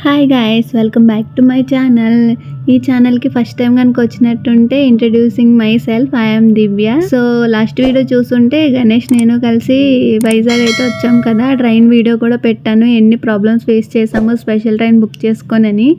Hi guys, welcome back to my channel. ఈ ఛానల్కి first time కనుక వచ్చినట్టుంటే introducing myself, I'm Divya. So last video చూస్తుంటే గణేష్ నేను కలిసి వైజాగ్ అయితే వచ్చాం కదా. ట్రైన్ వీడియో కూడా పెట్టాను, ఎన్ని ప్రాబ్లమ్స్ ఫేస్ చేసాము స్పెషల్ ట్రైన్ బుక్ చేసుకోనని.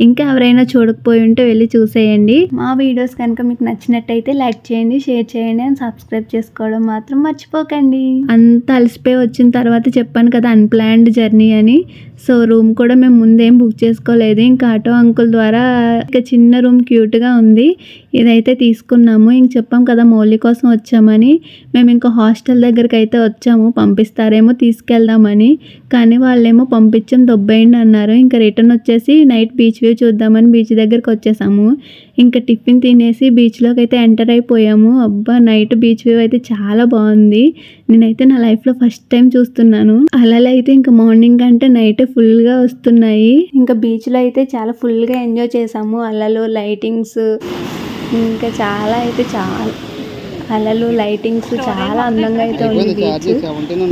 ఇంకా ఎవరైనా చూడకపోయి ఉంటే వెళ్ళి చూసేయండి. మా వీడియోస్ కనుక మీకు నచ్చినట్టయితే లైక్ చేయండి, షేర్ చేయండి అండ్ సబ్స్క్రైబ్ చేసుకోవడం మాత్రం మర్చిపోకండి. అంత అలసిపోయి వచ్చిన తర్వాత చెప్పాను కదా అన్ప్లాన్డ్ జర్నీ అని. సో రూమ్ కూడా మేము ముందేం బుక్ చేసుకోలేదు, ఇంకా ఆటో అంకుల్ ద్వారా ఇంకా చిన్న రూమ్ క్యూట్గా ఉంది, ఇదైతే తీసుకున్నాము. ఇంక చెప్పాం కదా మౌలి కోసం వచ్చామని. మేము ఇంకా హాస్టల్ దగ్గరికి అయితే వచ్చాము, పంపిస్తారేమో తీసుకెళ్దామని. కానీ వాళ్ళేమో పంపించం దొబ్బేయండి అన్నారు. ఇంకా రిటర్న్ వచ్చేసి నైట్ బీచ్ వ్యూ చూద్దామని బీచ్ దగ్గరికి వచ్చేసాము. ఇంకా టిఫిన్ తినేసి బీచ్లోకి అయితే ఎంటర్ అయిపోయాము. అబ్బా, నైట్ బీచ్ వ్యూ అయితే చాలా బాగుంది. నేనైతే నా లైఫ్లో ఫస్ట్ టైం చూస్తున్నాను. అలలు అయితే ఇంకా మార్నింగ్ అంటే నైట్ ఫుల్గా వస్తున్నాయి. ఇంకా బీచ్లో అయితే చాలా ఫుల్గా ఎంజాయ్ చేసాము. అలలు, లైటింగ్స్, ఇంకా చాలా అలలు, లైటింగ్స్ చాలా అందంగా అయితే ఉంది బీచ్.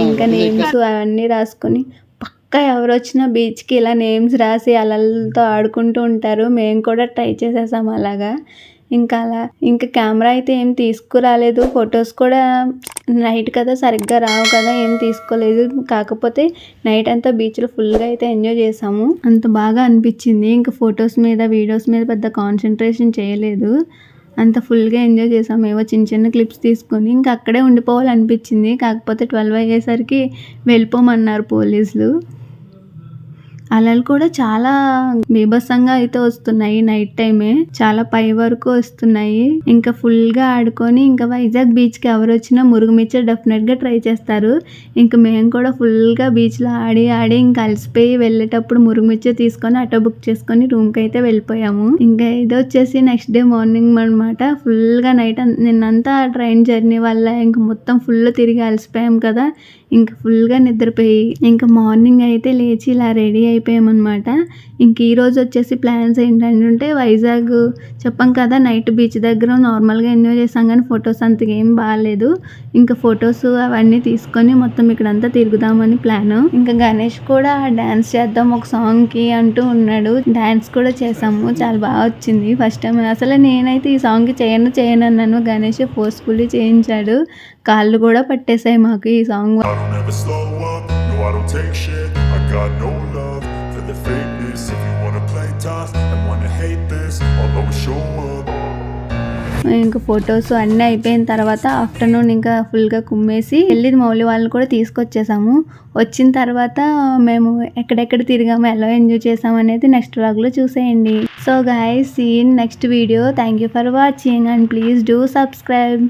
ఇంకా నేమ్స్ అవన్నీ రాసుకొని పక్కా ఎవరు వచ్చినా బీచ్కి ఇలా నేమ్స్ రాసి అలలతో ఆడుకుంటూ ఉంటారు. మేము కూడా ట్రై చేసేసాము అలాగా. ఇంకా కెమెరా అయితే ఏం తీసుకురాలేదు. ఫొటోస్ కూడా నైట్ కదా సరిగ్గా రావు కదా, ఏం తీసుకోలేదు. కాకపోతే నైట్ అంతా బీచ్లో ఫుల్గా అయితే ఎంజాయ్ చేసాము. అంత బాగా అనిపించింది. ఇంకా ఫొటోస్ మీద, వీడియోస్ మీద పెద్ద కాన్సన్ట్రేషన్ చేయలేదు. అంత ఫుల్గా ఎంజాయ్ చేసాము. ఏవో చిన్న చిన్న క్లిప్స్ తీసుకొని ఇంకా అక్కడే ఉండిపోవాలనిపించింది. కాకపోతే 12 అయ్యేసరికి వెళ్ళిపోమన్నారు పోలీసులు. అలలు కూడా చాలా బీభత్సంగా అయితే వస్తున్నాయి. నైట్ టైమే చాలా పై వరకు వస్తున్నాయి. ఇంకా ఫుల్గా ఆడుకొని ఇంకా వైజాగ్ బీచ్కి ఎవరు వచ్చినా మురుగుమిచ్చర్ డెఫినెట్గా ట్రై చేస్తారు. ఇంకా మేము కూడా ఫుల్గా బీచ్లో ఆడి ఇంకా అలసిపోయి వెళ్ళేటప్పుడు మురుగుమిచ్చర్ తీసుకొని ఆటో బుక్ చేసుకొని రూమ్కి అయితే వెళ్ళిపోయాము. ఇంకా ఇది వచ్చేసి నెక్స్ట్ డే మార్నింగ్ అనమాట. ఫుల్గా నైట్ నిన్నంతా ట్రైన్ జర్నీ వల్ల ఇంకా మొత్తం ఫుల్ తిరిగి అలసిపోయాం కదా. ఇంకా ఫుల్గా నిద్రపోయి ఇంకా మార్నింగ్ అయితే లేచి ఇలా రెడీ అయిపోయామన్నమాట. ఇంక ఈరోజు వచ్చేసి ప్లాన్స్ ఏంటంటే వైజాగ్ చెప్పాం కదా నైట్ బీచ్ దగ్గర నార్మల్గా ఎంజాయ్ చేసాం, కానీ ఫొటోస్ అంతగా ఏం బాగాలేదు. ఇంకా ఫొటోస్ అవన్నీ తీసుకొని మొత్తం ఇక్కడంతా తిరుగుదామని ప్లాన్. ఇంకా గణేష్ కూడా డ్యాన్స్ చేద్దాం ఒక సాంగ్కి అంటూ ఉన్నాడు. డ్యాన్స్ కూడా చేసాము, చాలా బాగా వచ్చింది. ఫస్ట్ టైం అసలు నేనైతే ఈ సాంగ్కి చేయను అన్నాను. గణేష్ ఫోర్స్ఫుల్లీ చేయించాడు. కాళ్ళు కూడా పట్టేశాయి మాకు ఈ సాంగ్. ఇంకా ఫొటోస్ అన్నీ అయిపోయిన తర్వాత ఆఫ్టర్నూన్ ఇంకా ఫుల్గా కుమ్మేసి వెళ్ళి మౌలి వాళ్ళని కూడా తీసుకొచ్చేసాము. వచ్చిన తర్వాత మేము ఎక్కడెక్కడ తిరిగాము, ఎలా ఎంజాయ్ చేసాము అనేది నెక్స్ట్ వ్లాగ్లో చూసేయండి. So guys, see in next video. Thank you for watching and please do subscribe.